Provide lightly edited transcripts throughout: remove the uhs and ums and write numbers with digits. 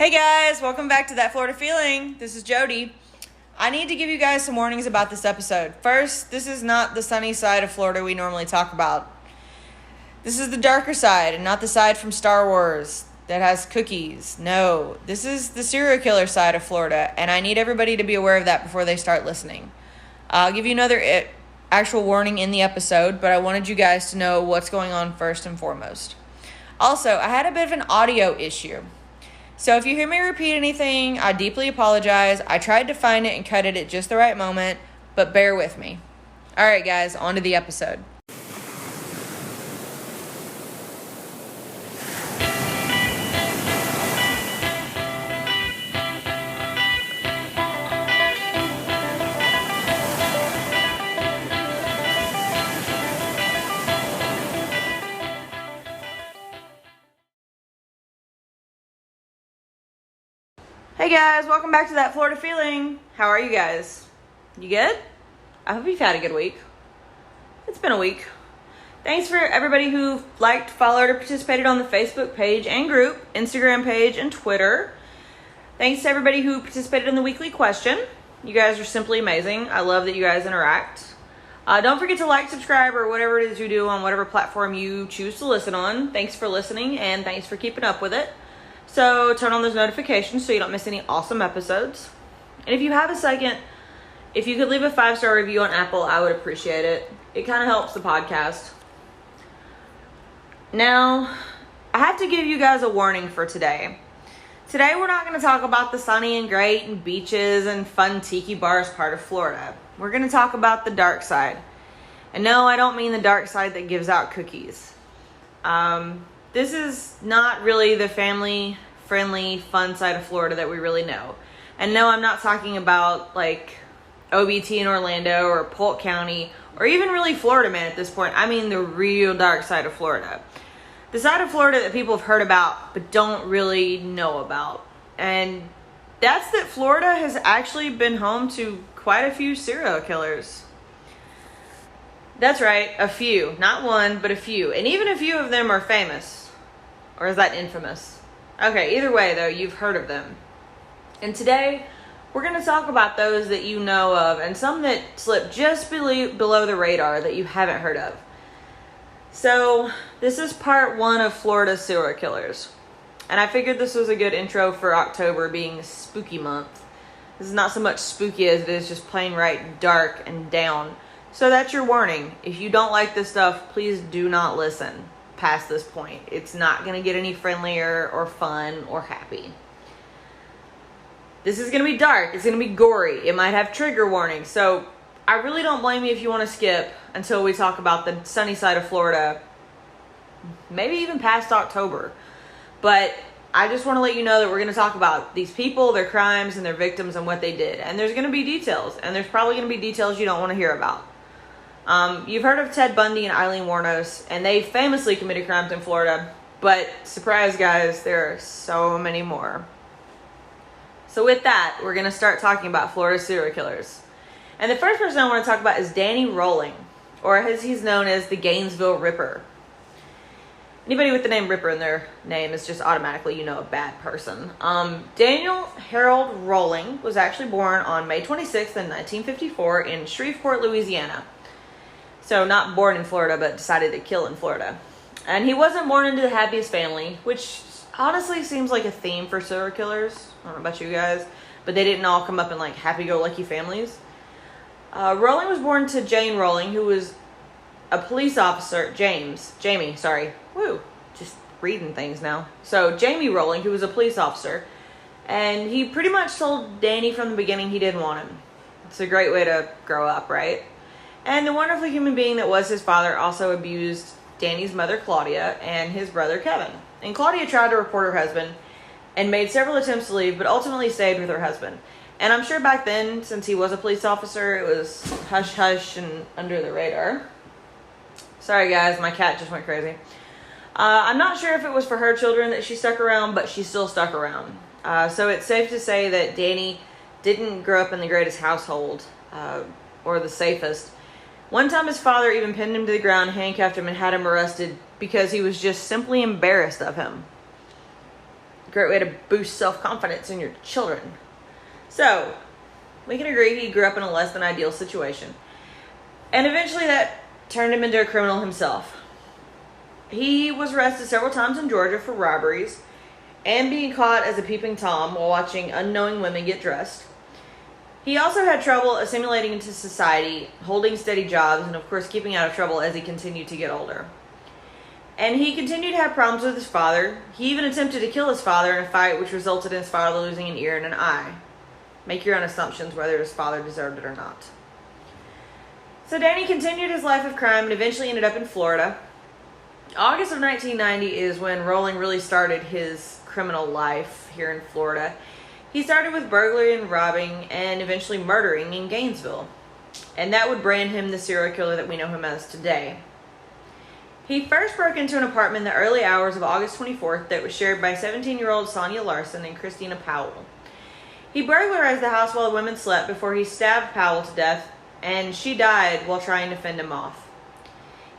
Hey guys, welcome back to That Florida Feeling. This is Jody. I need to give you guys some warnings about this episode. First, this is not the sunny side of Florida we normally talk about. This is the darker side and not the side from Star Wars that has cookies. No, this is the serial killer side of Florida, and I need everybody to be aware of that before they start listening. I'll give you another actual warning in the episode, but I wanted you guys to know what's going on first and foremost. Also, I had a bit of an audio issue. So if you hear me repeat anything, I deeply apologize. I tried to find it and cut it at just the right moment, but bear with me. All right, guys, on to the episode. Hey guys, welcome back to That Florida Feeling. How are you guys? You good? I hope you've had a good week. It's been a week. Thanks for everybody who liked, followed, or participated on the Facebook page and group, Instagram page, and Twitter. Thanks to everybody who participated in the weekly question. You guys are simply amazing. I love that you guys interact. Don't forget to like, subscribe, or whatever it is you do on whatever platform you choose to listen on. Thanks for listening, and thanks for keeping up with it. So turn on those notifications so you don't miss any awesome episodes. And if you have a second, if you could leave a 5-star review on Apple, I would appreciate it. It kind of helps the podcast. Now, I have to give you guys a warning for today. Today we're not going to talk about the sunny and great and beaches and fun tiki bars part of Florida. We're going to talk about the dark side. And no, I don't mean the dark side that gives out cookies. This is not really the family-friendly, fun side of Florida that we really know. And no, I'm not talking about, like, OBT in Orlando or Polk County or even really Florida Man at this point. I mean the real dark side of Florida. The side of Florida that people have heard about but don't really know about. And that's that Florida has actually been home to quite a few serial killers. That's right, a few. Not one, but a few. And even a few of them are famous. Or is that infamous? Okay, either way, though, you've heard of them. And today, we're going to talk about those that you know of and some that slip just below the radar that you haven't heard of. So, this is part 1 of Florida serial killers. And I figured this was a good intro for October being spooky month. This is not so much spooky as it is just plain right dark and down. So that's your warning. If you don't like this stuff, please do not listen past this point. It's not going to get any friendlier or fun or happy. This is going to be dark. It's going to be gory. It might have trigger warnings. So I really don't blame you if you want to skip until we talk about the sunny side of Florida. Maybe even past October. But I just want to let you know that we're going to talk about these people, their crimes, and their victims and what they did. And there's going to be details. And there's probably going to be details you don't want to hear about. You've heard of Ted Bundy and Eileen Wuornos, and they famously committed crimes in Florida. But, surprise guys, there are so many more. So with that, we're going to start talking about Florida serial killers. And the first person I want to talk about is Danny Rolling, or as he's known as the Gainesville Ripper. Anybody with the name Ripper in their name is just automatically, a bad person. Daniel Harold Rolling was actually born on May 26th in 1954 in Shreveport, Louisiana. So not born in Florida, but decided to kill in Florida. And he wasn't born into the happiest family, which honestly seems like a theme for serial killers. I don't know about you guys, but they didn't all come up in like happy-go-lucky families. Rolling was born to Jane Rolling, who was a police officer. Jamie, sorry. Woo, just reading things now. So Jamie Rolling, who was a police officer, and he pretty much told Danny from the beginning he didn't want him. It's a great way to grow up, right? And the wonderful human being that was his father also abused Danny's mother, Claudia, and his brother, Kevin. And Claudia tried to report her husband and made several attempts to leave, but ultimately stayed with her husband. And I'm sure back then, since he was a police officer, it was hush-hush and under the radar. Sorry, guys, my cat just went crazy. I'm not sure if it was for her children that she stuck around, but she still stuck around. So it's safe to say that Danny didn't grow up in the greatest household, or the safest. One time his father even pinned him to the ground, handcuffed him, and had him arrested because he was just simply embarrassed of him. great way to boost self-confidence in your children. So, we can agree he grew up in a less than ideal situation. And eventually that turned him into a criminal himself. He was arrested several times in Georgia for robberies and being caught as a peeping Tom while watching unknowing women get dressed. He also had trouble assimilating into society, holding steady jobs, and of course keeping out of trouble as he continued to get older. And he continued to have problems with his father. He even attempted to kill his father in a fight which resulted in his father losing an ear and an eye. Make your own assumptions whether his father deserved it or not. So Danny continued his life of crime and eventually ended up in Florida. August of 1990 is when Rolling really started his criminal life here in Florida. He started with burglary and robbing and eventually murdering in Gainesville. And that would brand him the serial killer that we know him as today. He first broke into an apartment in the early hours of August 24th that was shared by 17-year-old Sonia Larson and Christina Powell. He burglarized the house while the women slept before he stabbed Powell to death, and she died while trying to fend him off.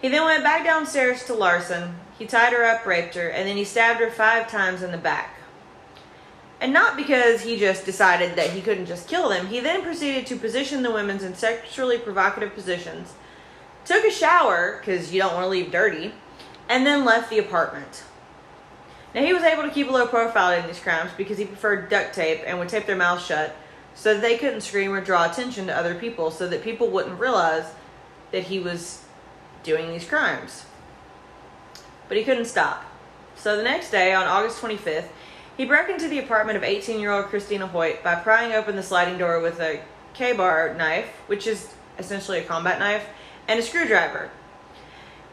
He then went back downstairs to Larson. He tied her up, raped her, and then he stabbed her 5 times in the back. And not because he just decided that he couldn't just kill them, he then proceeded to position the women in sexually provocative positions, took a shower, because you don't want to leave dirty, and then left the apartment. Now, he was able to keep a low profile in these crimes because he preferred duct tape and would tape their mouths shut so that they couldn't scream or draw attention to other people, so that people wouldn't realize that he was doing these crimes. But he couldn't stop. So the next day, on August 25th, he broke into the apartment of 18-year-old Christina Hoyt by prying open the sliding door with a K-bar knife, which is essentially a combat knife, and a screwdriver.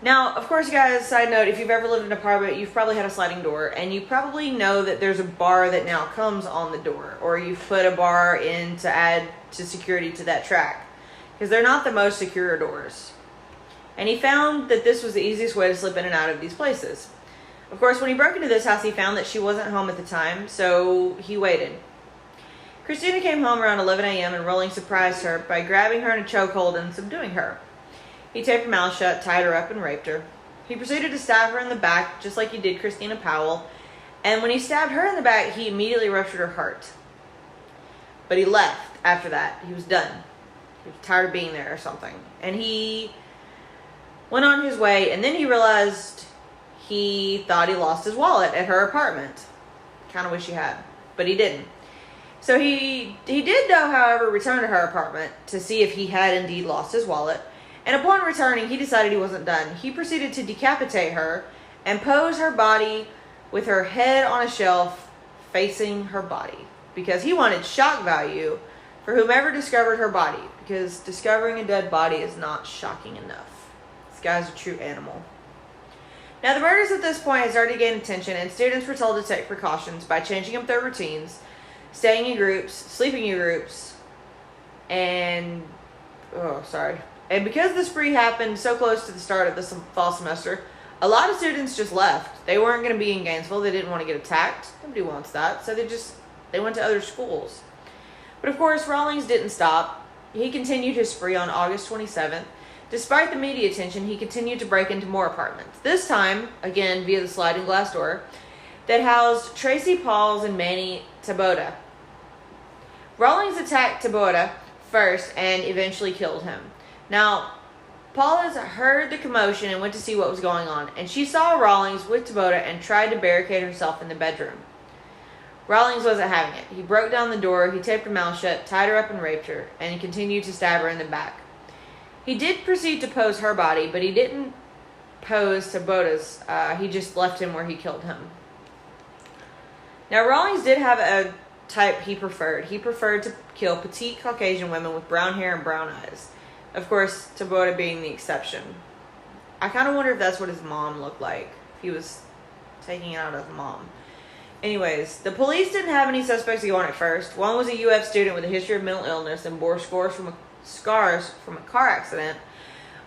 Now, of course, guys, side note, if you've ever lived in an apartment, you've probably had a sliding door, and you probably know that there's a bar that now comes on the door, or you've put a bar in to add to security to that track, because they're not the most secure doors. And he found that this was the easiest way to slip in and out of these places. Of course, when he broke into this house, he found that she wasn't home at the time, so he waited. Christina came home around 11 a.m. and Rolling surprised her by grabbing her in a chokehold and subduing her. He taped her mouth shut, tied her up, and raped her. He proceeded to stab her in the back, just like he did Christina Powell, and when he stabbed her in the back, he immediately ruptured her heart. But he left after that. He was done. He was tired of being there or something. And he went on his way, and then he realized he thought he lost his wallet at her apartment. Kind of wish he had, but he didn't. So he did, though, however, return to her apartment to see if he had indeed lost his wallet. And upon returning, he decided he wasn't done. He proceeded to decapitate her and pose her body with her head on a shelf facing her body, because he wanted shock value for whomever discovered her body, because discovering a dead body is not shocking enough. This guy's a true animal. Now, the murders at this point had started to gain attention, and students were told to take precautions by changing up their routines, staying in groups, sleeping in groups, and because the spree happened so close to the start of the fall semester, a lot of students just left. They weren't going to be in Gainesville. They didn't want to get attacked. Nobody wants that. So they went to other schools. But of course, Rawlings didn't stop. He continued his spree on August 27th. Despite the media attention, he continued to break into more apartments. This time, again, via the sliding glass door, that housed Tracy Pauls and Manny Taboada. Rawlings attacked Taboada first and eventually killed him. Now, Paula heard the commotion and went to see what was going on, and she saw Rawlings with Taboada and tried to barricade herself in the bedroom. Rawlings wasn't having it. He broke down the door, he taped her mouth shut, tied her up and raped her, and he continued to stab her in the back. He did proceed to pose her body, but he didn't pose Taboada's. He just left him where he killed him. Now, Rawlings did have a type he preferred. He preferred to kill petite Caucasian women with brown hair and brown eyes. Of course, Taboada being the exception. I kind of wonder if that's what his mom looked like. If he was taking it out of his mom. Anyways, the police didn't have any suspects to go on at first. One was a UF student with a history of mental illness and bore scars from a car accident,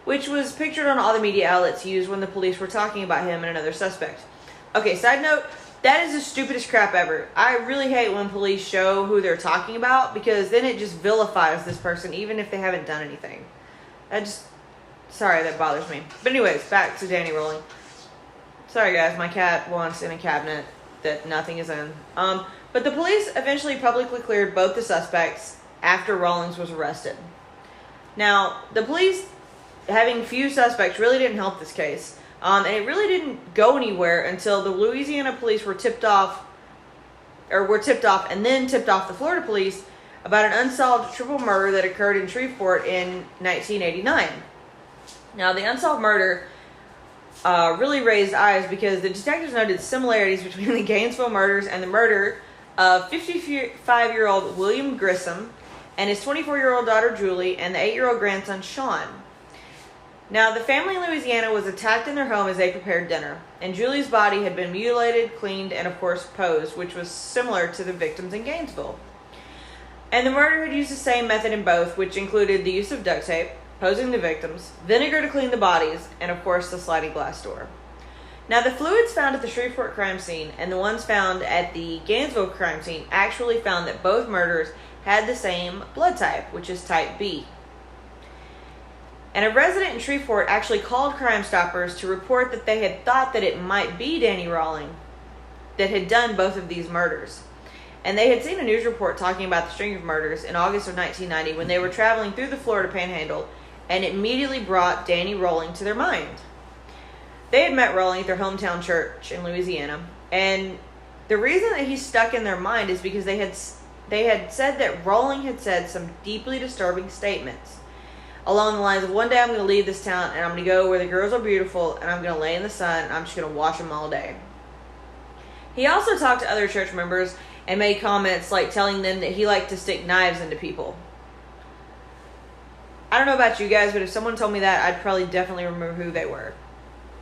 which was pictured on all the media outlets used when the police were talking about him and another suspect. Okay, side note, that is the stupidest crap ever. I really hate when police show who they're talking about, because then it just vilifies this person even if they haven't done anything. Sorry, that bothers me. But anyways, back to Danny Rolling. Sorry guys, my cat wants in a cabinet. that nothing is in. But the police eventually publicly cleared both the suspects after Rawlings was arrested. Now, the police having few suspects really didn't help this case. And it really didn't go anywhere until the Louisiana police were tipped off and then tipped off the Florida police about an unsolved triple murder that occurred in Shreveport in 1989. Now, the unsolved murder really raised eyes because the detectives noted similarities between the Gainesville murders and the murder of 55-year-old William Grissom and his 24-year-old daughter Julie and the 8-year-old grandson Sean. Now, the family in Louisiana was attacked in their home as they prepared dinner, and Julie's body had been mutilated, cleaned, and of course posed, which was similar to the victims in Gainesville. And the murder had used the same method in both, which included the use of duct tape, posing the victims, vinegar to clean the bodies, and of course the sliding glass door. Now, the fluids found at the Shreveport crime scene and the ones found at the Gainesville crime scene actually found that both murderers had the same blood type, which is type B. And a resident in Shreveport actually called Crime Stoppers to report that they had thought that it might be Danny Rawlings that had done both of these murders. And they had seen a news report talking about the string of murders in August of 1990 when they were traveling through the Florida Panhandle, and it immediately brought Danny Rawlings to their mind. They had met Rawlings at their hometown church in Louisiana, and the reason that he stuck in their mind is because they had said that Rawlings had said some deeply disturbing statements along the lines of, one day I'm going to leave this town and I'm going to go where the girls are beautiful and I'm going to lay in the sun and I'm just going to watch them all day. He also talked to other church members and made comments like telling them that he liked to stick knives into people. I don't know about you guys, but if someone told me that, I'd probably definitely remember who they were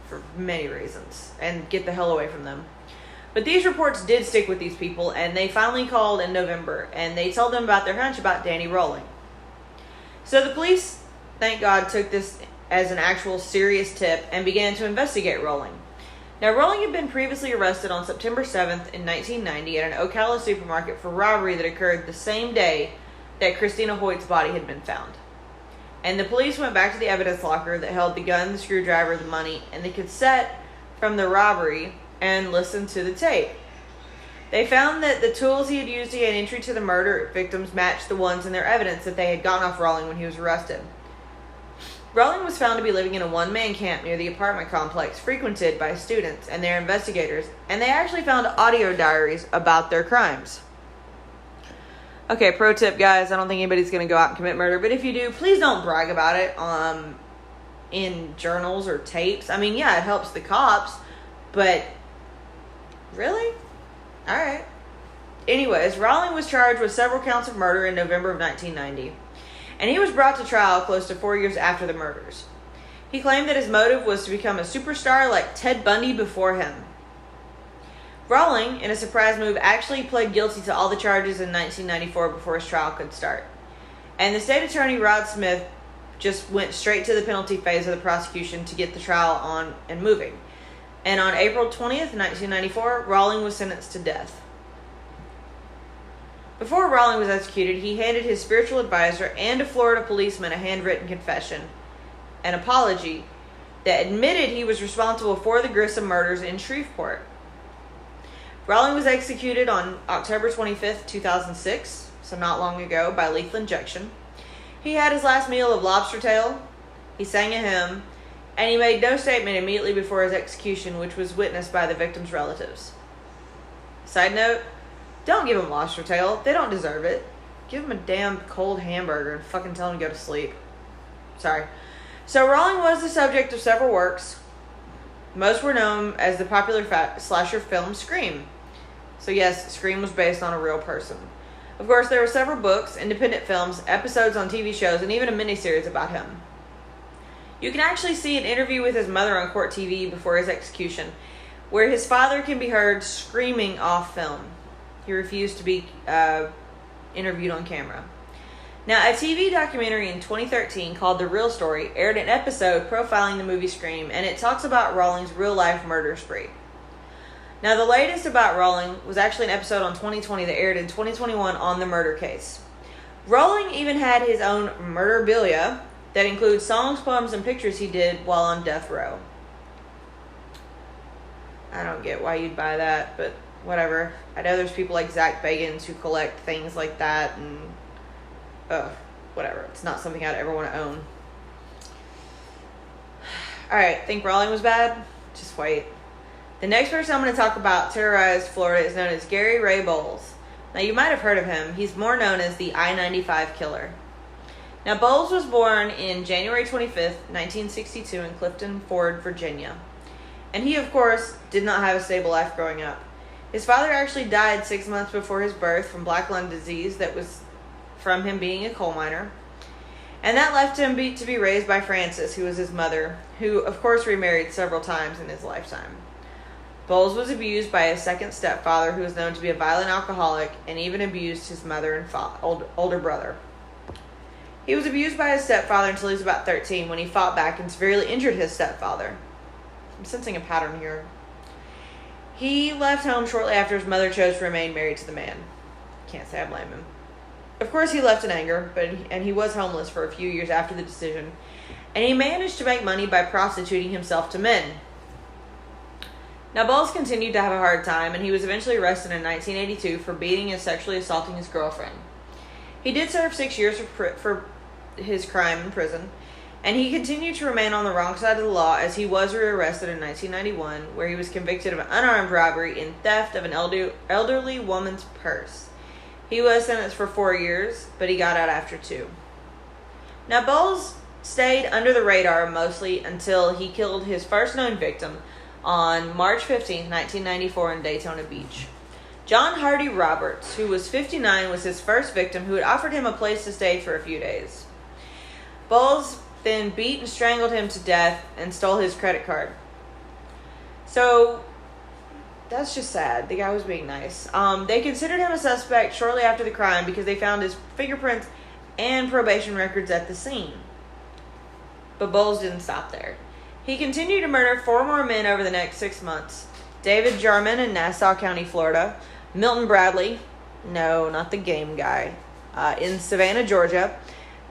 for many reasons and get the hell away from them. But these reports did stick with these people, and they finally called in November and they told them about their hunch about Danny Rawlings. So the police, thank God, took this as an actual serious tip and began to investigate Rawlings. Now, Rawlings had been previously arrested on September 7th in 1990 at an Ocala supermarket for robbery that occurred the same day that Christina Hoyt's body had been found. And the police went back to the evidence locker that held the gun, the screwdriver, the money, and the cassette from the robbery and listened to the tape. They found that the tools he had used to gain entry to the murder victims matched the ones in their evidence that they had gotten off Rawlings when he was arrested. Rawlings was found to be living in a one-man camp near the apartment complex frequented by students and their investigators, and they actually found audio diaries about their crimes. Okay, pro tip, guys, I don't think anybody's going to go out and commit murder, but if you do, please don't brag about it in journals or tapes. I mean, yeah, it helps the cops, but really? All right. Anyways, Rawlings was charged with several counts of murder in November of 1990. And he was brought to trial close to 4 years after the murders. He claimed that his motive was to become a superstar like Ted Bundy before him. Rawlings, in a surprise move, actually pled guilty to all the charges in 1994 before his trial could start. And the state attorney, Rod Smith, just went straight to the penalty phase of the prosecution to get the trial on and moving. And on April 20th, 1994, Rawlings was sentenced to death. Before Rawlings was executed, he handed his spiritual advisor and a Florida policeman a handwritten confession, an apology, that admitted he was responsible for the Grissom murders in Shreveport. Rawlings was executed on October 25th, 2006, so not long ago, by lethal injection. He had his last meal of lobster tail, he sang a hymn, and he made no statement immediately before his execution, which was witnessed by the victims' relatives. Side note, don't give them lobster tail. They don't deserve it. Give them a damn cold hamburger and fucking tell them to go to sleep. Sorry. So Rawlings was the subject of several works. Most were known as the popular slasher film Scream. So yes, Scream was based on a real person. Of course, there were several books, independent films, episodes on TV shows, and even a miniseries about him. You can actually see an interview with his mother on Court TV before his execution, where his father can be heard screaming off film. He refused to be interviewed on camera. Now, a TV documentary in 2013 called The Real Story aired an episode profiling the movie Scream, and it talks about Rawlings' real-life murder spree. Now, the latest about Rawlings was actually an episode on 2020 that aired in 2021 on the murder case. Rawlings even had his own murderabilia that includes songs, poems, and pictures he did while on death row. I don't get why you'd buy that, but whatever. I know there's people like Zach Bagans who collect things like that, and whatever. It's not something I'd ever want to own. Alright, think brawling was bad? Just wait. The next person I'm going to talk about terrorized Florida is known as Gary Ray Bowles. Now, you might have heard of him. He's more known as the I-95 killer. Now, Bowles was born in January 25th, 1962 in Clifton Ford, Virginia. And he, of course, did not have a stable life growing up. His father actually died 6 months before his birth from black lung disease that was from him being a coal miner. And that left him to be raised by Frances, who was his mother, who, of course, remarried several times in his lifetime. Bowles was abused by his second stepfather, who was known to be a violent alcoholic, and even abused his mother and older brother. He was abused by his stepfather until he was about 13, when he fought back and severely injured his stepfather. I'm sensing a pattern here. He left home shortly after his mother chose to remain married to the man. Can't say I blame him. Of course, he left in anger, and he was homeless for a few years after the decision, and he managed to make money by prostituting himself to men. Now, Bowles continued to have a hard time, and he was eventually arrested in 1982 for beating and sexually assaulting his girlfriend. He did serve 6 years for his crime in prison, and he continued to remain on the wrong side of the law as he was rearrested in 1991, where he was convicted of an unarmed robbery and theft of an elderly woman's purse. He was sentenced for 4 years, but he got out after 2. Now, Bowles stayed under the radar mostly until he killed his first known victim on March 15, 1994 in Daytona Beach. John Hardy Roberts, who was 59, was his first victim who had offered him a place to stay for a few days. Bowles then beat and strangled him to death and stole his credit card. So, that's just sad. The guy was being nice. They considered him a suspect shortly after the crime because they found his fingerprints and probation records at the scene. But Bowles didn't stop there. He continued to murder 4 more men over the next 6 months. David Jarman in Nassau County, Florida. Milton Bradley, no, not the game guy, in Savannah, Georgia.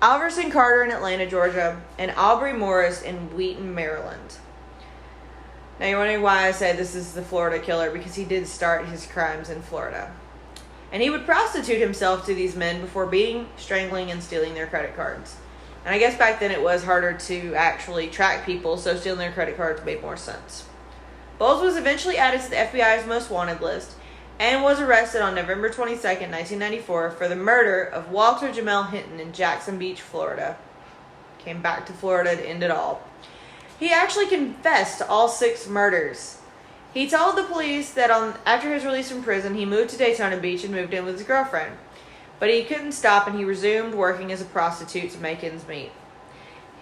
Alverson Carter in Atlanta, Georgia. And Aubrey Morris in Wheaton, Maryland. Now, you're wondering why I say this is the Florida killer, because he did start his crimes in Florida. And he would prostitute himself to these men before beating, strangling, and stealing their credit cards. And I guess back then it was harder to actually track people, so stealing their credit cards made more sense. Bowles was eventually added to the FBI's most wanted list and was arrested on November 22nd, 1994 for the murder of Walter Jamel Hinton in Jackson Beach, Florida. Came back to Florida to end it all. He actually confessed to all 6 murders. He told the police that after his release from prison, he moved to Daytona Beach and moved in with his girlfriend. But he couldn't stop, and he resumed working as a prostitute to make ends meet.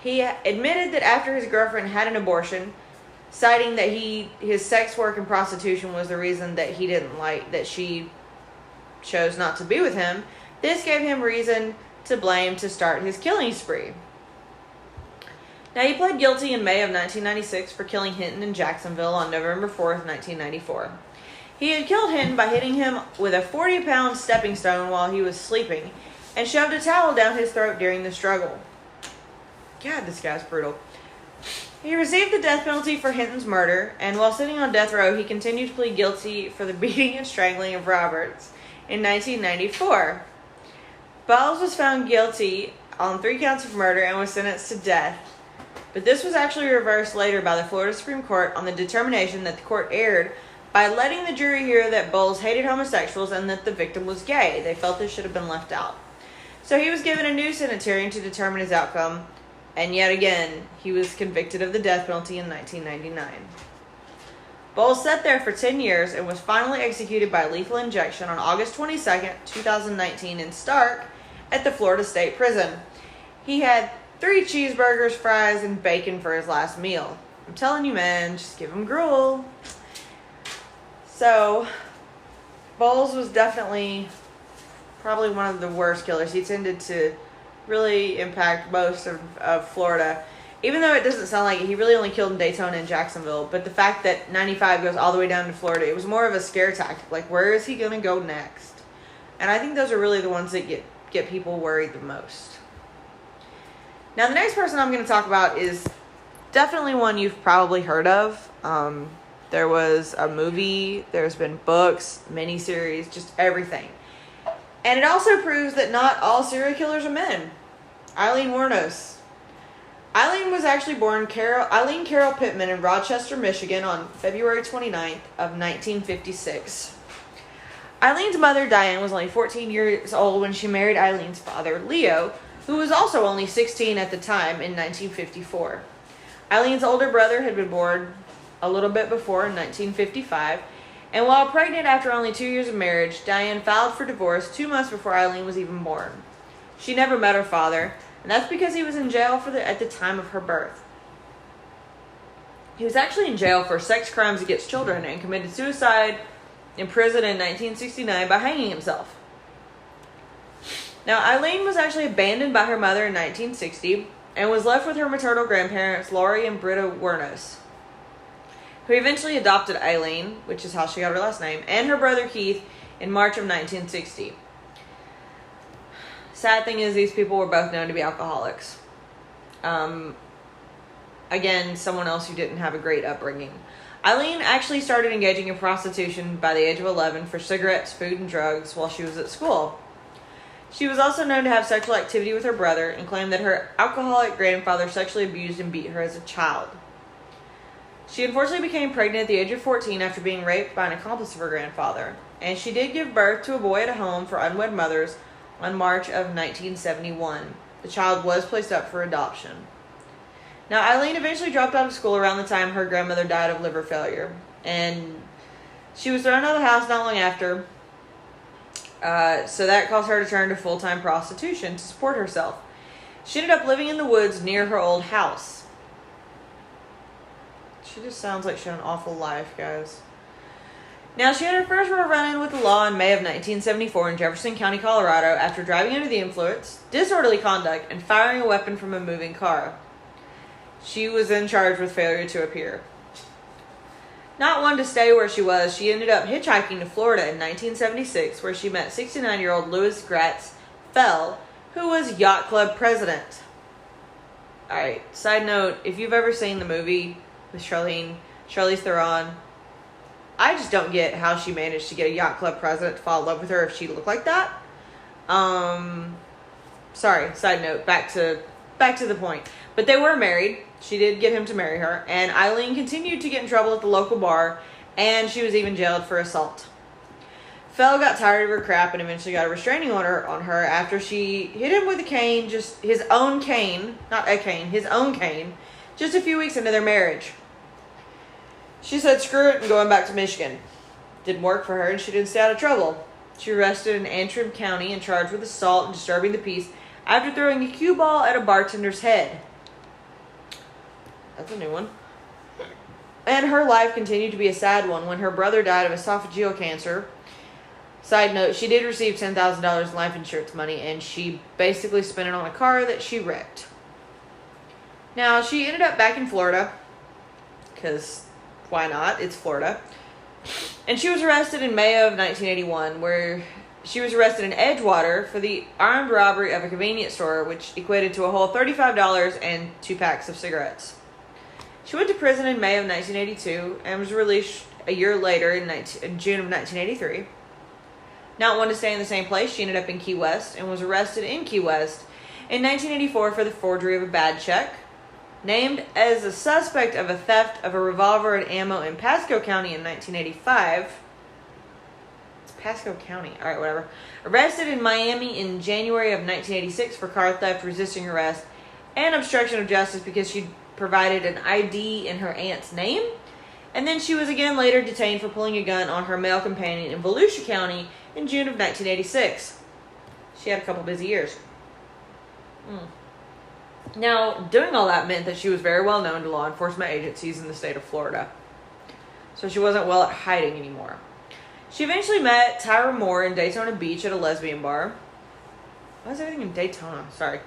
He admitted that after his girlfriend had an abortion, citing that his sex work and prostitution was the reason that he didn't like that she chose not to be with him, this gave him reason to blame to start his killing spree. Now, he pled guilty in May of 1996 for killing Hinton in Jacksonville on November 4th, 1994. He had killed Hinton by hitting him with a 40-pound stepping stone while he was sleeping and shoved a towel down his throat during the struggle. God, this guy's brutal. He received the death penalty for Hinton's murder, and while sitting on death row, he continued to plead guilty for the beating and strangling of Roberts in 1994. Bowles was found guilty on 3 counts of murder and was sentenced to death. But this was actually reversed later by the Florida Supreme Court on the determination that the court erred by letting the jury hear that Bowles hated homosexuals and that the victim was gay. They felt this should have been left out. So he was given a new Senate hearing to determine his outcome, and yet again, he was convicted of the death penalty in 1999. Bowles sat there for 10 years and was finally executed by lethal injection on August 22nd, 2019 in Stark at the Florida State Prison. He had 3 cheeseburgers, fries, and bacon for his last meal. I'm telling you, man, just give him gruel. So, Bowles was definitely probably one of the worst killers. He tended to really impact most of Florida. Even though it doesn't sound like it, he really only killed in Daytona and Jacksonville. But the fact that 95 goes all the way down to Florida, it was more of a scare tactic. Like, where is he going to go next? And I think those are really the ones that get people worried the most. Now, the next person I'm going to talk about is definitely one you've probably heard of. There was a movie, there's been books, miniseries, just everything. And it also proves that not all serial killers are men. Aileen Wuornos. Aileen was actually born Eileen Carol Pittman in Rochester, Michigan on February 29th of 1956. Eileen's mother, Diane, was only 14 years old when she married Eileen's father, Leo, who was also only 16 at the time in 1954. Eileen's older brother had been born a little bit before in 1955, and while pregnant after only 2 years of marriage, Diane filed for divorce 2 months before Eileen was even born. She never met her father, and that's because he was in jail at the time of her birth. He was actually in jail for sex crimes against children and committed suicide in prison in 1969 by hanging himself. Now, Eileen was actually abandoned by her mother in 1960 and was left with her maternal grandparents, Laurie and Britta Wuornos, who eventually adopted Eileen, which is how she got her last name, and her brother Keith in March of 1960. Sad thing is, these people were both known to be alcoholics. Again, someone else who didn't have a great upbringing. Eileen actually started engaging in prostitution by the age of 11 for cigarettes, food, and drugs while she was at school. She was also known to have sexual activity with her brother and claimed that her alcoholic grandfather sexually abused and beat her as a child. She unfortunately became pregnant at the age of 14 after being raped by an accomplice of her grandfather, and she did give birth to a boy at a home for unwed mothers on March of 1971. The child was placed up for adoption. Now, Eileen eventually dropped out of school around the time her grandmother died of liver failure, and she was thrown out of the house not long after, so that caused her to turn to full-time prostitution to support herself. She ended up living in the woods near her old house. She just sounds like she had an awful life, guys. Now, she had her first run-in with the law in May of 1974 in Jefferson County, Colorado, after driving under the influence, disorderly conduct, and firing a weapon from a moving car. She was then charged with failure to appear. Not one to stay where she was, she ended up hitchhiking to Florida in 1976, where she met 69-year-old Louis Gratz Fell, who was Yacht Club president. Alright, side note, if you've ever seen the movie with Charlize Theron, I just don't get how she managed to get a yacht club president to fall in love with her if she looked like that. Sorry, side note, back to the point. But they were married. She did get him to marry her, and Eileen continued to get in trouble at the local bar, and she was even jailed for assault. Fell got tired of her crap and eventually got a restraining order on her after she hit him with a cane, just his own cane, not a cane, his own cane, just a few weeks into their marriage. She said screw it and going back to Michigan. Didn't work for her and she didn't stay out of trouble. She arrested in Antrim County and charged with assault and disturbing the peace after throwing a cue ball at a bartender's head. That's a new one. And her life continued to be a sad one when her brother died of esophageal cancer. Side note, she did receive $10,000 in life insurance money and she basically spent it on a car that she wrecked. Now, she ended up back in Florida because why not? It's Florida. And she was arrested in May of 1981, where she was arrested in Edgewater for the armed robbery of a convenience store, which equated to a whole $35 and 2 packs of cigarettes. She went to prison in May of 1982 and was released a year later in June of 1983. Not one to stay in the same place, she ended up in Key West and was arrested in Key West in 1984 for the forgery of a bad check. Named as a suspect of a theft of a revolver and ammo in Pasco County in 1985. It's Pasco County. Alright, whatever. Arrested in Miami in January of 1986 for car theft, resisting arrest, and obstruction of justice because she provided an ID in her aunt's name. And then she was again later detained for pulling a gun on her male companion in Volusia County in June of 1986. She had a couple busy years. Now, doing all that meant that she was very well known to law enforcement agencies in the state of Florida. So she wasn't well at hiding anymore. She eventually met Tyra Moore in Daytona Beach at a lesbian bar. Why is everything in Daytona? Sorry.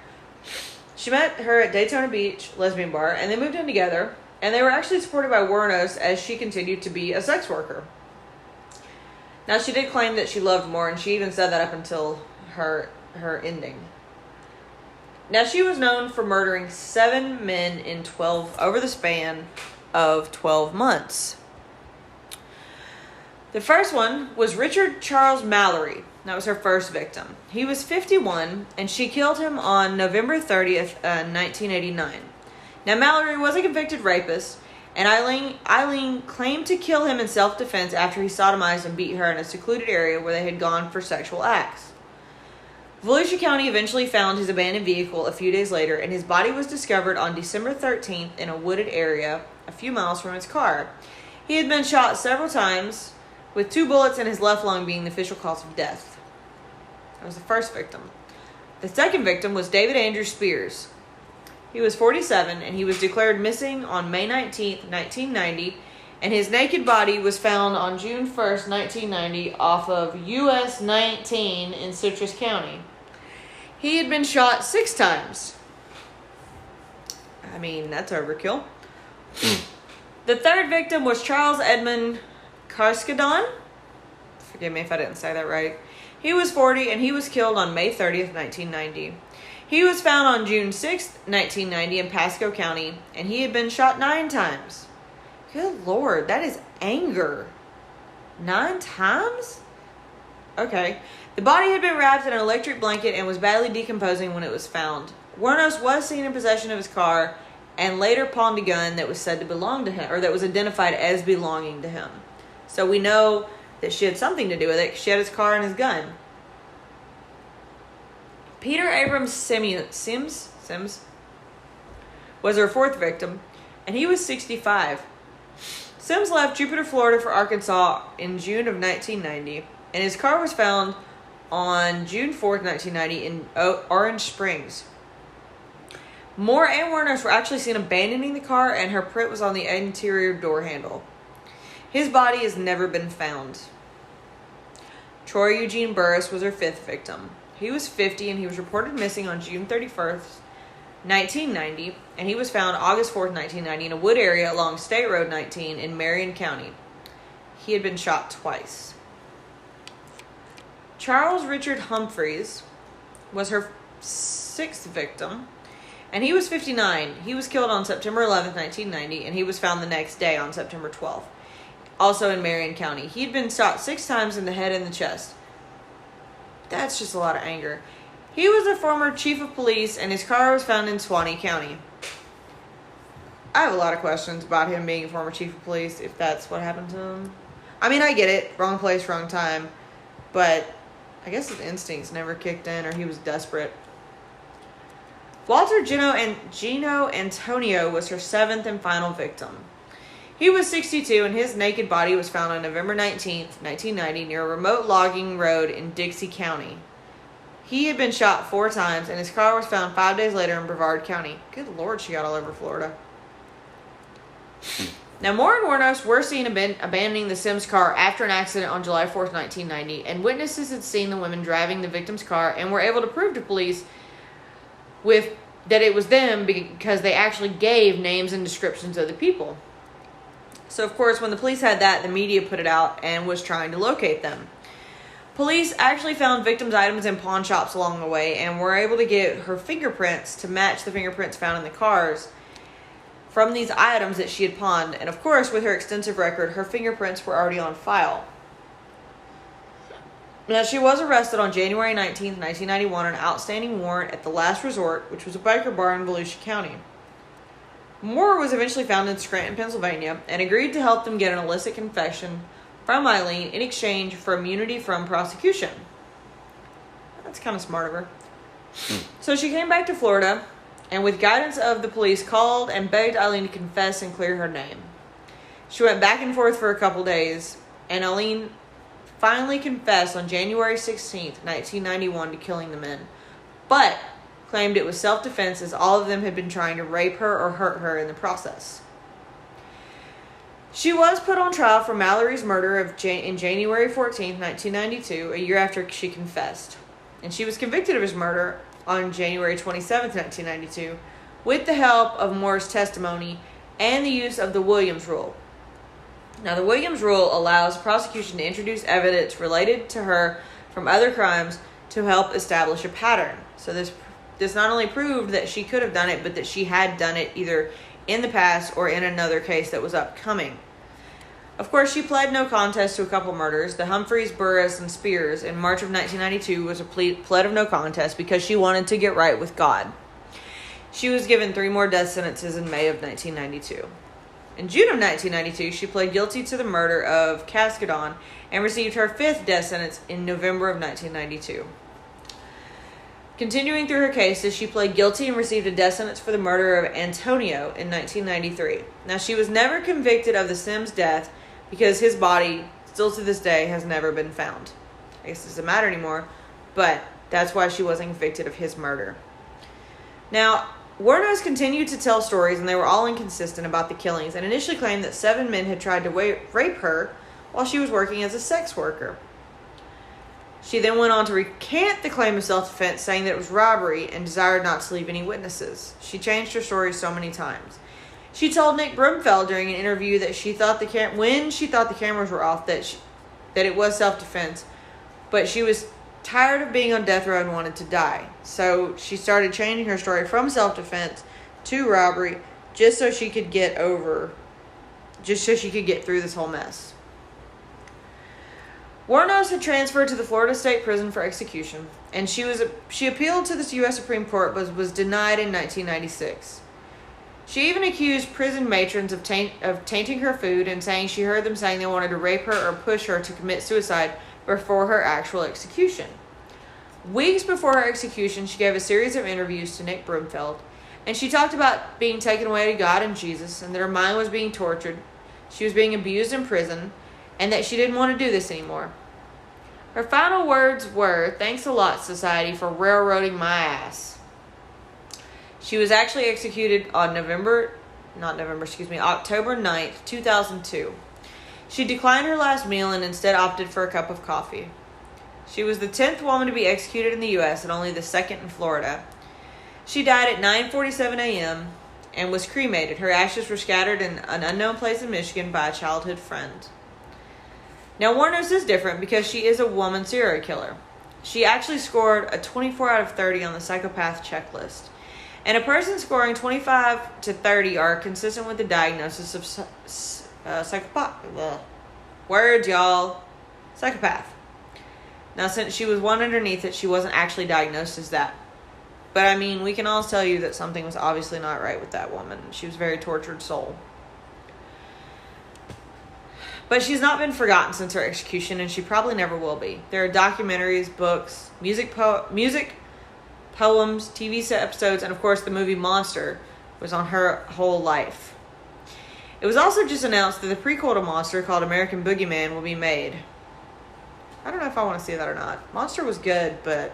She met her at Daytona Beach lesbian bar, and they moved in together. And they were actually supported by Wuornos as she continued to be a sex worker. Now, she did claim that she loved Moore, and she even said that up until her ending. Now, she was known for murdering 7 men in over the span of 12 months. The first one was Richard Charles Mallory. That was her first victim. He was 51, and she killed him on November 30th, 1989. Now, Mallory was a convicted rapist, and Eileen claimed to kill him in self-defense after he sodomized and beat her in a secluded area where they had gone for sexual acts. Volusia County eventually found his abandoned vehicle a few days later, and his body was discovered on December 13th in a wooded area a few miles from his car. He had been shot several times, with 2 bullets in his left lung being the official cause of death. That was the first victim. The second victim was David Andrew Spears. He was 47, and he was declared missing on May 19th, 1990, and his naked body was found on June 1st, 1990, off of US 19 in Citrus County. He had been shot 6 times. I mean, that's overkill. The third victim was Charles Edmund Carskadon. Forgive me if I didn't say that right. He was 40, and he was killed on May 30th, 1990. He was found on June 6th, 1990 in Pasco County, and he had been shot 9 times. Good Lord, that is anger. 9 times? Okay. The body had been wrapped in an electric blanket and was badly decomposing when it was found. Wuornos was seen in possession of his car and later pawned a gun that was said to belong to him, or that was identified as belonging to him. So we know that she had something to do with it. She had his car and his gun. Peter Abrams Sims was her fourth victim, and he was 65. Sims left Jupiter, Florida for Arkansas in June of 1990, and his car was found on June 4th, 1990 in Orange Springs. Moore and Wuornos were actually seen abandoning the car, and her print was on the interior door handle. His body has never been found. Troy Eugene Burris was her fifth victim. He was 50, and he was reported missing on June 31st, 1990, and he was found August 4th, 1990 in a wood area along State Road 19 in Marion County. He had been shot twice. Charles Richard Humphreys was her sixth victim, and he was 59. He was killed on September 11th, 1990, and he was found the next day on September 12th, also in Marion County. He had been shot 6 times in the head and the chest. That's just a lot of anger. He was a former chief of police, and his car was found in Suwannee County. I have a lot of questions about him being a former chief of police, if that's what happened to him. I mean, I get it. Wrong place, wrong time. But I guess his instincts never kicked in, or he was desperate. Walter Gino Antonio was her seventh and final victim. He was 62, and his naked body was found on November 19th, 1990, near a remote logging road in Dixie County. He had been shot 4 times, and his car was found 5 days later in Brevard County. Good Lord, she got all over Florida. Now, Moore and Wuornos were seen abandoning the Sims car after an accident on July 4th, 1990, and witnesses had seen the women driving the victim's car and were able to prove to police that it was them because they actually gave names and descriptions of the people. So, of course, when the police had that, the media put it out and was trying to locate them. Police actually found victims' items in pawn shops along the way and were able to get her fingerprints to match the fingerprints found in the cars from these items that she had pawned. And, of course, with her extensive record, her fingerprints were already on file. Now, she was arrested on January 19th, 1991 on an outstanding warrant at the Last Resort, which was a biker bar in Volusia County. Moore was eventually found in Scranton, Pennsylvania, and agreed to help them get an illicit confession from Eileen in exchange for immunity from prosecution. That's kind of smart of her. So she came back to Florida, and with guidance of the police, called and begged Eileen to confess and clear her name. She went back and forth for a couple days, and Eileen finally confessed on January 16th, 1991 to killing the men, but claimed it was self-defense as all of them had been trying to rape her or hurt her in the process. She was put on trial for Mallory's murder in January 14th, 1992, a year after she confessed. And she was convicted of his murder on January 27th, 1992, with the help of Moore's testimony and the use of the Williams Rule. Now, the Williams Rule allows prosecution to introduce evidence related to her from other crimes to help establish a pattern. So this not only proved that she could have done it, but that she had done it either in the past or in another case that was upcoming. Of course, she pled no contest to a couple murders. The Humphreys, Burris, and Spears in March of 1992 was a pled of no contest because she wanted to get right with God. She was given 3 more death sentences in May of 1992. In June of 1992, she pled guilty to the murder of Cascadon and received her 5th death sentence in November of 1992. Continuing through her cases, she pled guilty and received a death sentence for the murder of Antonio in 1993. Now, she was never convicted of the Sims' death because his body, still to this day, has never been found. I guess it doesn't matter anymore, but that's why she wasn't convicted of his murder. Now, Wuornos continued to tell stories, and they were all inconsistent about the killings, and initially claimed that 7 men had tried to rape her while she was working as a sex worker. She then went on to recant the claim of self-defense, saying that it was robbery and desired not to leave any witnesses. She changed her story so many times. She told Nick Brumfeld during an interview that when she thought the cameras were off, that it was self-defense, but she was tired of being on death row and wanted to die. So she started changing her story from self-defense to robbery just so she could get through this whole mess. Wuornos had transferred to the Florida State Prison for execution, and she appealed to the U.S. Supreme Court but was denied in 1996. She even accused prison matrons of tainting her food and saying she heard them saying they wanted to rape her or push her to commit suicide before her actual execution. Weeks before her execution, she gave a series of interviews to Nick Brumfeld, and she talked about being taken away to God and Jesus, and that her mind was being tortured, she was being abused in prison, and that she didn't want to do this anymore. Her final words were, "Thanks a lot, society, for railroading my ass." She was actually executed on October 9th, 2002. She declined her last meal and instead opted for a cup of coffee. She was the 10th woman to be executed in the U.S. and only the 2nd in Florida. She died at 9:47 a.m. and was cremated. Her ashes were scattered in an unknown place in Michigan by a childhood friend. Now, Wuornos is different because she is a woman serial killer. She actually scored a 24 out of 30 on the psychopath checklist. And a person scoring 25 to 30 are consistent with the diagnosis of psychopath. Words, y'all. Psychopath. Now, since she was one underneath it, she wasn't actually diagnosed as that. But, I mean, we can all tell you that something was obviously not right with that woman. She was a very tortured soul. But she's not been forgotten since her execution, and she probably never will be. There are documentaries, books, music, poems, TV set episodes, and of course the movie Monster was on her whole life. It was also just announced that the prequel to Monster called American Boogeyman will be made. I don't know if I want to see that or not. Monster was good, but...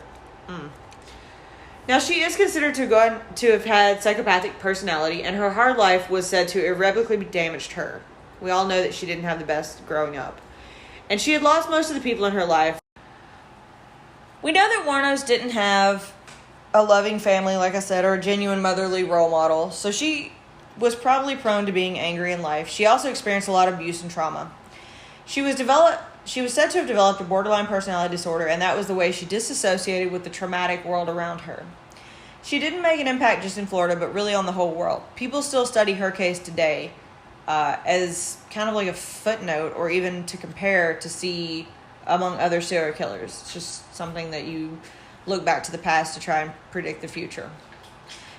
Now, she is considered to have had psychopathic personality, and her hard life was said to irrevocably damaged her. We all know that she didn't have the best growing up. And she had lost most of the people in her life. We know that Wuornos didn't have a loving family, like I said, or a genuine motherly role model, so she was probably prone to being angry in life. She also experienced a lot of abuse and trauma. She was said to have developed a borderline personality disorder, and that was the way she disassociated with the traumatic world around her. She didn't make an impact just in Florida, but really on the whole world. People still study her case today as kind of like a footnote, or even to compare to see among other serial killers. It's just something that you look back to the past to try and predict the future.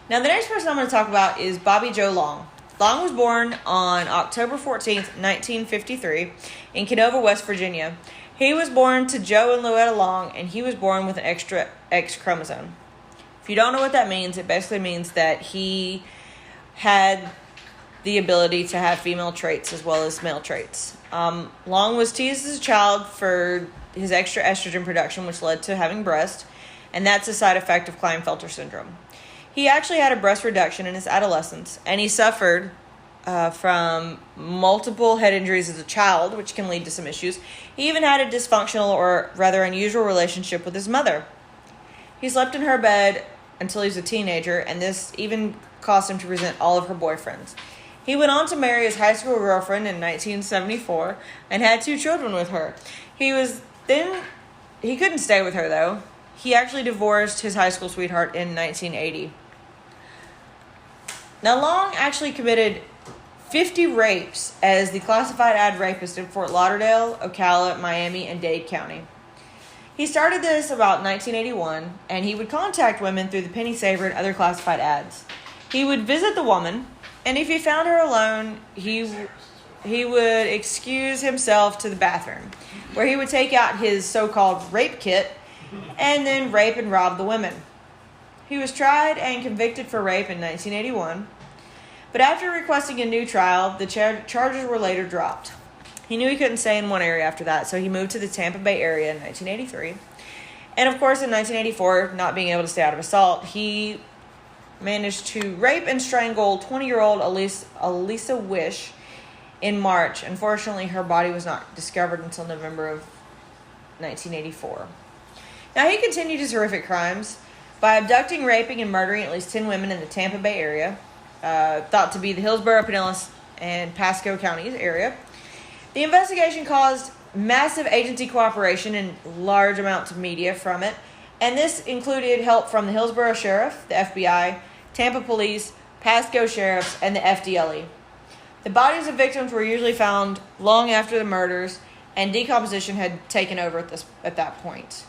Now, the next person I'm going to talk about is Bobby Joe Long. Long was born on October 14th, 1953 in Canova, West Virginia. He was born to Joe and Louetta Long, and he was born with an extra X chromosome. If you don't know what that means, it basically means that he had the ability to have female traits as well as male traits. Long was teased as a child for his extra estrogen production, which led to having breast, and that's a side effect of Klinefelter syndrome. He actually had a breast reduction in his adolescence, and he suffered from multiple head injuries as a child, which can lead to some issues. He even had a dysfunctional, or rather unusual, relationship with his mother. He slept in her bed until he was a teenager, and this even caused him to resent all of her boyfriends. He went on to marry his high school girlfriend in 1974 and had 2 children with her. He couldn't stay with her, though. He actually divorced his high school sweetheart in 1980. Now, Long actually committed 50 rapes as the classified ad rapist in Fort Lauderdale, Ocala, Miami, and Dade County. He started this about 1981, and he would contact women through the Penny Saver and other classified ads. He would visit the woman, and if he found her alone, he would excuse himself to the bathroom, where he would take out his so-called rape kit and then rape and rob the women. He was tried and convicted for rape in 1981, but after requesting a new trial, the charges were later dropped. He knew he couldn't stay in one area after that, so he moved to the Tampa Bay area in 1983. And of course, in 1984, not being able to stay out of assault, he managed to rape and strangle 20-year-old Elisa Wish in March. Unfortunately, her body was not discovered until November of 1984. Now, he continued his horrific crimes by abducting, raping, and murdering at least 10 women in the Tampa Bay area, thought to be the Hillsborough, Pinellas, and Pasco counties area. The investigation caused massive agency cooperation and large amounts of media from it, and this included help from the Hillsborough Sheriff, the FBI, Tampa Police, Pasco Sheriffs, and the FDLE. The bodies of victims were usually found long after the murders, and decomposition had taken over at that point.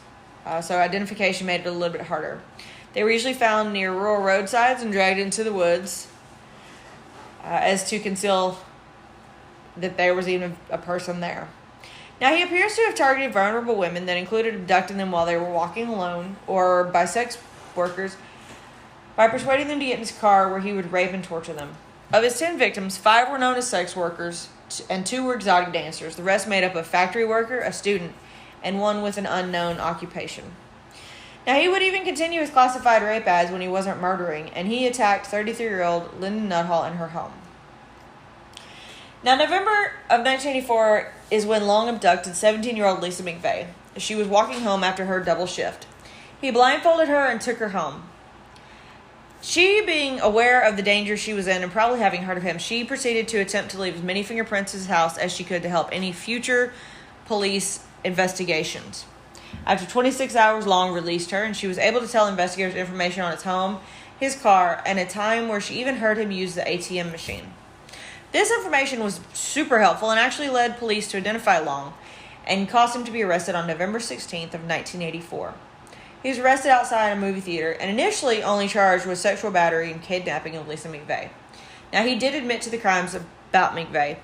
So identification made it a little bit harder. They were usually found near rural roadsides and dragged into the woods as to conceal that there was even a person there. Now, he appears to have targeted vulnerable women that included abducting them while they were walking alone or by sex workers by persuading them to get in his car where he would rape and torture them. Of his 10 victims, 5 were known as sex workers and 2 were exotic dancers. The rest made up a factory worker, a student, and 1 with an unknown occupation. Now, he would even continue his classified rape ads when he wasn't murdering, and he attacked 33-year-old Linda Nuthall in her home. Now, November of 1984 is when Long abducted 17-year-old Lisa McVeigh. She was walking home after her double shift. He blindfolded her and took her home. She, being aware of the danger she was in and probably having heard of him, she proceeded to attempt to leave as many fingerprints in his house as she could to help any future police investigations. After 26 hours, Long released her, and she was able to tell investigators information on his home, his car, and a time where she even heard him use the ATM machine. This information was super helpful and actually led police to identify Long and caused him to be arrested on November 16th of 1984. He was arrested outside a movie theater and initially only charged with sexual battery and kidnapping of Lisa McVeigh. Now, he did admit to the crimes about McVeigh,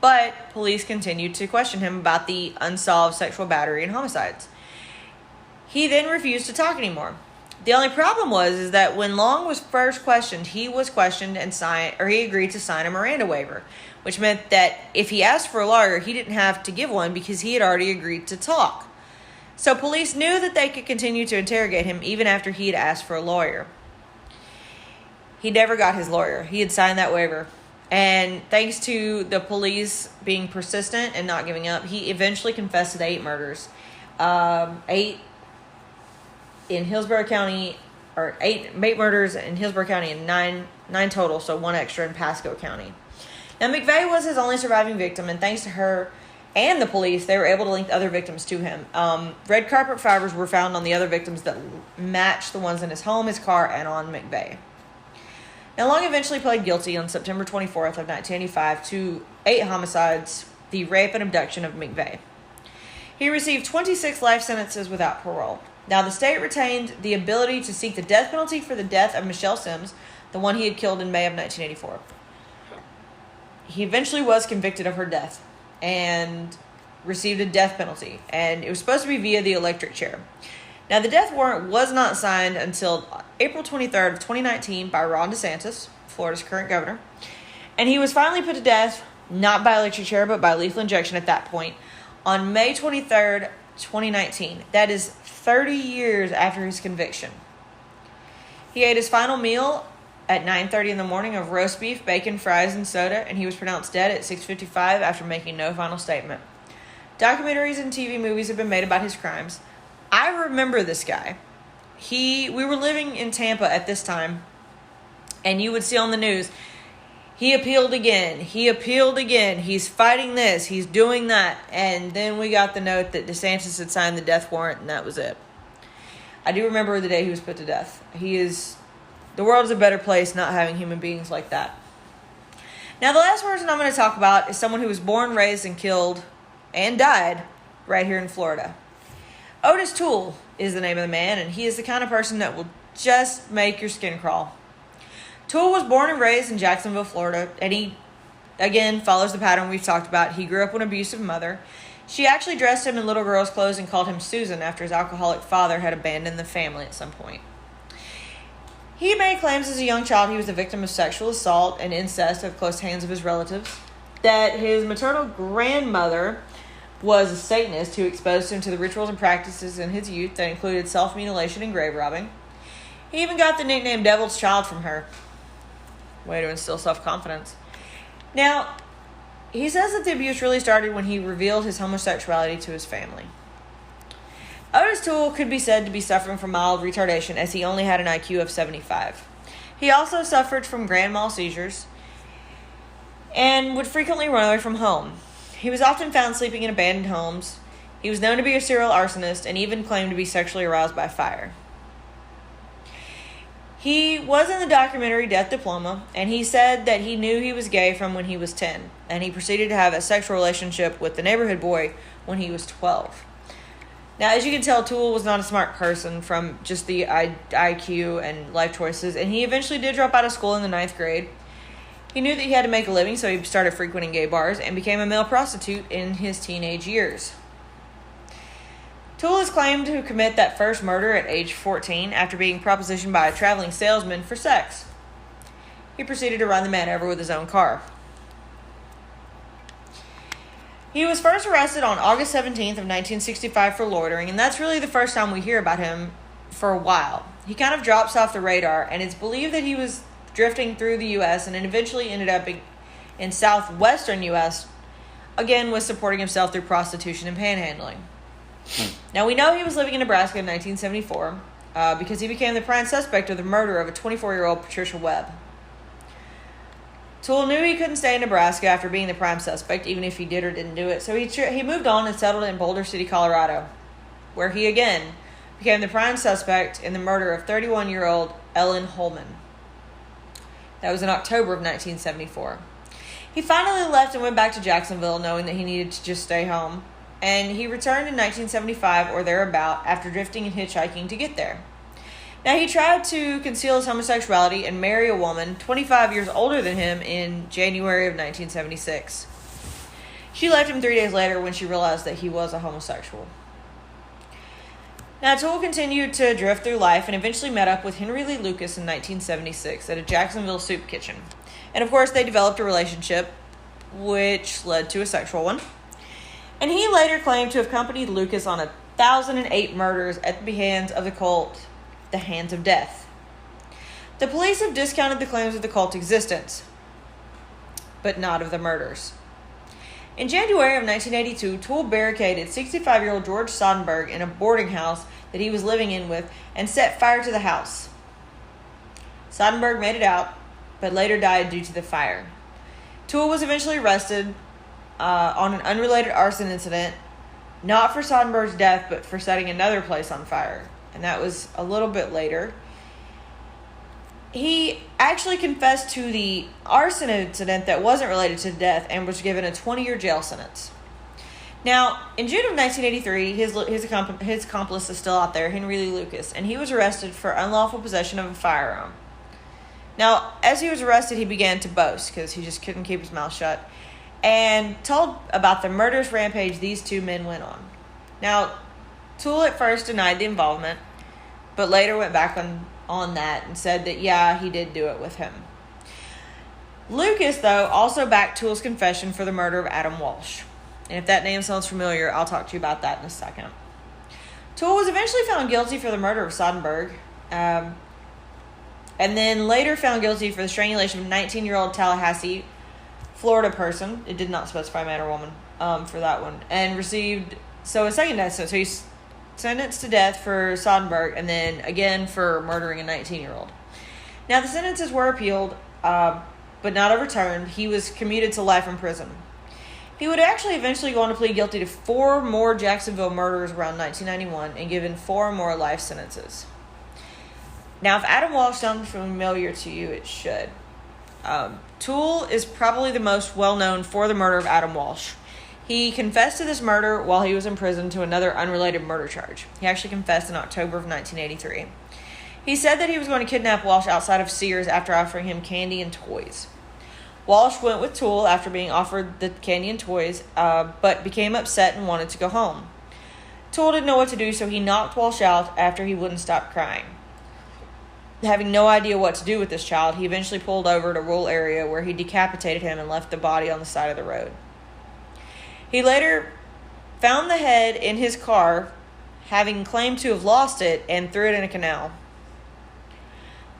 but police continued to question him about the unsolved sexual battery and homicides. He then refused to talk anymore. The only problem was that when Long was first questioned, he was questioned and he agreed to sign a Miranda waiver, which meant that if he asked for a lawyer, he didn't have to give one because he had already agreed to talk. So police knew that they could continue to interrogate him even after he had asked for a lawyer. He never got his lawyer. He had signed that waiver. And thanks to the police being persistent and not giving up, he eventually confessed to the 8 murders. 8 in Hillsborough County, or 8 murders in Hillsborough County and 9 total, so 1 extra in Pasco County. Now, McVeigh was his only surviving victim, and thanks to her and the police, they were able to link other victims to him. Red carpet fibers were found on the other victims that matched the ones in his home, his car, and on McVeigh. Now, Long eventually pled guilty on September 24th of 1985 to 8 homicides, the rape and abduction of McVeigh. He received 26 life sentences without parole. Now, the state retained the ability to seek the death penalty for the death of Michelle Sims, the one he had killed in May of 1984. He eventually was convicted of her death and received a death penalty, and it was supposed to be via the electric chair. Now, the death warrant was not signed until April 23rd of 2019 by Ron DeSantis, Florida's current governor, and he was finally put to death, not by electric chair, but by lethal injection at that point, on May 23rd, 2019. That is 30 years after his conviction. He ate his final meal at 9:30 in the morning of roast beef, bacon, fries, and soda, and he was pronounced dead at 6:55 after making no final statement. Documentaries and TV movies have been made about his crimes. I remember this guy. We were living in Tampa at this time, and you would see on the news, he appealed again. He's fighting this. He's doing that. And then we got the note that DeSantis had signed the death warrant, and that was it. I do remember the day he was put to death. The world is a better place not having human beings like that. Now, the last person I'm going to talk about is someone who was born, raised, and killed and died right here in Florida. Otis Toole is the name of the man, and he is the kind of person that will just make your skin crawl. Toole was born and raised in Jacksonville, Florida, and he, again, follows the pattern we've talked about. He grew up with an abusive mother. She actually dressed him in little girl's clothes and called him Susan after his alcoholic father had abandoned the family at some point. He made claims as a young child he was the victim of sexual assault and incest at the close hands of his relatives, that his maternal grandmother was a Satanist who exposed him to the rituals and practices in his youth that included self-mutilation and grave robbing. He even got the nickname Devil's Child from her. Way to instill self-confidence. Now, he says that the abuse really started when he revealed his homosexuality to his family. Otis Toole could be said to be suffering from mild retardation, as he only had an IQ of 75. He also suffered from grand mal seizures and would frequently run away from home. He was often found sleeping in abandoned homes. He was known to be a serial arsonist and even claimed to be sexually aroused by fire. He was in the documentary Death Diploma, and he said that he knew he was gay from when he was 10, and he proceeded to have a sexual relationship with the neighborhood boy when he was 12. Now, as you can tell, Toole was not a smart person from just the IQ and life choices, and he eventually did drop out of school in the 9th grade. He knew that he had to make a living, so he started frequenting gay bars and became a male prostitute in his teenage years. Toole is claimed to commit that first murder at age 14 after being propositioned by a traveling salesman for sex. He proceeded to run the man over with his own car. He was first arrested on August 17th of 1965 for loitering, and that's really the first time we hear about him for a while. He kind of drops off the radar, and it's believed that he was drifting through the U.S. and then eventually ended up in southwestern U.S., again with supporting himself through prostitution and panhandling. Now, we know he was living in Nebraska in 1974 because he became the prime suspect of the murder of a 24-year-old Patricia Webb. Toole knew he couldn't stay in Nebraska after being the prime suspect, even if he did or didn't do it, so he moved on and settled in Boulder City, Colorado, where he again became the prime suspect in the murder of 31-year-old Ellen Holman. That was in October of 1974. He finally left and went back to Jacksonville, knowing that he needed to just stay home, and he returned in 1975 or thereabout after drifting and hitchhiking to get there. Now, he tried to conceal his homosexuality and marry a woman 25 years older than him in January of 1976. She left him 3 days later when she realized that he was a homosexual. Now, Toole continued to drift through life and eventually met up with Henry Lee Lucas in 1976 at a Jacksonville soup kitchen. And of course, they developed a relationship, which led to a sexual one. And he later claimed to have accompanied Lucas on 1,008 murders at the hands of the cult, the Hands of Death. The police have discounted the claims of the cult's existence, but not of the murders. In January of 1982, Toole barricaded 65-year-old George Sodenberg in a boarding house that he was living in with and set fire to the house. Sodenberg made it out, but later died due to the fire. Toole was eventually arrested on an unrelated arson incident, not for Sodenberg's death, but for setting another place on fire. And that was a little bit later. He actually confessed to the arson incident that wasn't related to death and was given a 20-year jail sentence. Now, in June of 1983, his accomplice is still out there, Henry Lee Lucas, and he was arrested for unlawful possession of a firearm. Now, as he was arrested, he began to boast because he just couldn't keep his mouth shut and told about the murderous rampage these two men went on. Now, Toole at first denied the involvement, but later went back on that and said that, yeah, he did do it with him. Lucas, though, also backed Toole's confession for the murder of Adam Walsh. And if that name sounds familiar, I'll talk to you about that in a second. Toole was eventually found guilty for the murder of Sodenberg, and then later found guilty for the strangulation of a 19-year-old Tallahassee, Florida person. It did not specify man or woman for that one. And received a second death sentence. So he's sentenced to death for Sodenberg and then again for murdering a 19-year-old. Now, the sentences were appealed, but not overturned. He was commuted to life in prison. He would actually eventually go on to plead guilty to 4 more Jacksonville murders around 1991 and given 4 more life sentences. Now, if Adam Walsh sounds familiar to you, it should. Toole is probably the most well-known for the murder of Adam Walsh. He confessed to this murder while he was in prison to another unrelated murder charge. He actually confessed in October of 1983. He said that he was going to kidnap Walsh outside of Sears after offering him candy and toys. Walsh went with Toole after being offered the candy and toys, but became upset and wanted to go home. Toole didn't know what to do, so he knocked Walsh out after he wouldn't stop crying. Having no idea what to do with this child, he eventually pulled over to a rural area where he decapitated him and left the body on the side of the road. He later found the head in his car, having claimed to have lost it, and threw it in a canal.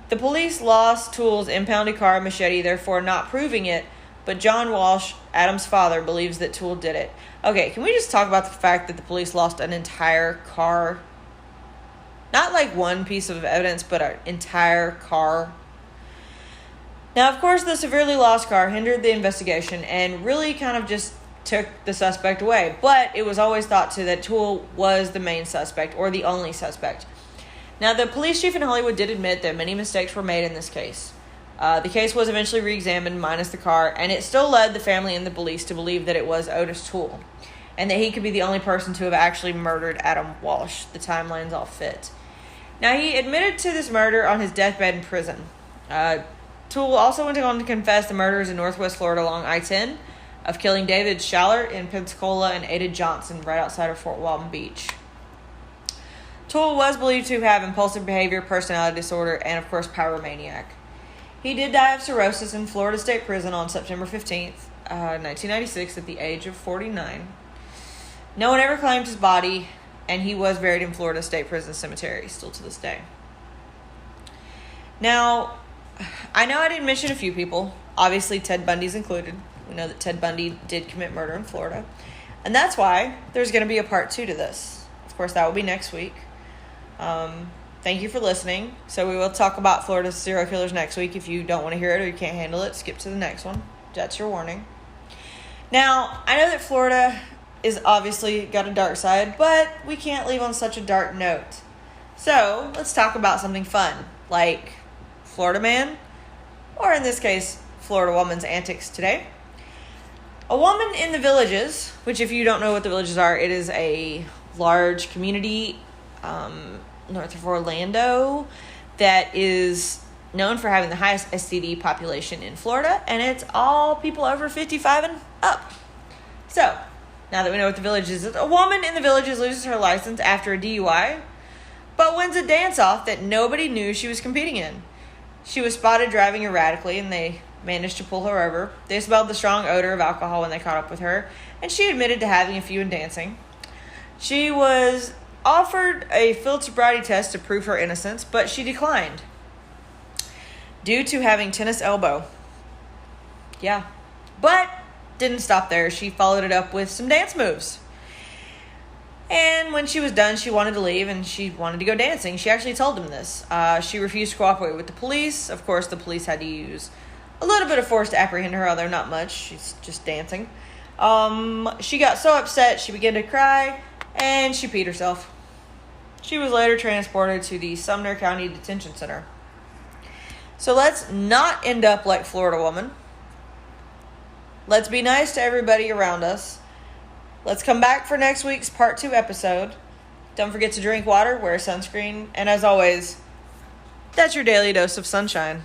The police lost Toole's impounded car and machete, therefore not proving it, but John Walsh, Adam's father, believes that Toole did it. Okay, can we just talk about the fact that the police lost an entire car? Not like one piece of evidence, but an entire car. Now, of course, the severely lost car hindered the investigation and really kind of just took the suspect away. But it was always thought to that Toole was the main suspect or the only suspect. Now, the police chief in Hollywood did admit that many mistakes were made in this case. The case was eventually re-examined minus the car, and it still led the family and the police to believe that it was Otis Toole and that he could be the only person to have actually murdered Adam Walsh. The timelines all fit. Now, he admitted to this murder on his deathbed in prison. Toole also went on to confess the murders in Northwest Florida along I-10 of killing David Schaller in Pensacola and Ada Johnson right outside of Fort Walton Beach. Toole was believed to have impulsive behavior, personality disorder, and, of course, pyromaniac. He did die of cirrhosis in Florida State Prison on September 15th, 1996, at the age of 49. No one ever claimed his body, and he was buried in Florida State Prison Cemetery, still to this day. Now, I know I didn't mention a few people. Obviously, Ted Bundy's included. We know that Ted Bundy did commit murder in Florida. And that's why there's going to be a part 2 to this. Of course, that will be next week. Thank you for listening. So we will talk about Florida serial killers next week. If you don't want to hear it or you can't handle it, skip to the next one. That's your warning. Now, I know that Florida is obviously got a dark side, but we can't leave on such a dark note. So let's talk about something fun, like Florida man, or in this case, Florida woman's antics today. A woman in the Villages, which if you don't know what the Villages are, it is a large community north of Orlando that is known for having the highest STD population in Florida, and it's all people over 55 and up. So, now that we know what the Villages is, a woman in the Villages loses her license after a DUI, but wins a dance-off that nobody knew she was competing in. She was spotted driving erratically, and they managed to pull her over. They smelled the strong odor of alcohol when they caught up with her, and she admitted to having a few in dancing. She was offered a field sobriety test to prove her innocence, but she declined due to having tennis elbow. Yeah. But didn't stop there. She followed it up with some dance moves. And when she was done, she wanted to leave and she wanted to go dancing. She actually told them this. She refused to cooperate with the police. Of course, the police had to use a little bit of force to apprehend her, although not much. She's just dancing. She got so upset, she began to cry, and she peed herself. She was later transported to the Sumner County Detention Center. So let's not end up like Florida woman. Let's be nice to everybody around us. Let's come back for next week's part 2 episode. Don't forget to drink water, wear sunscreen, and as always, that's your daily dose of sunshine.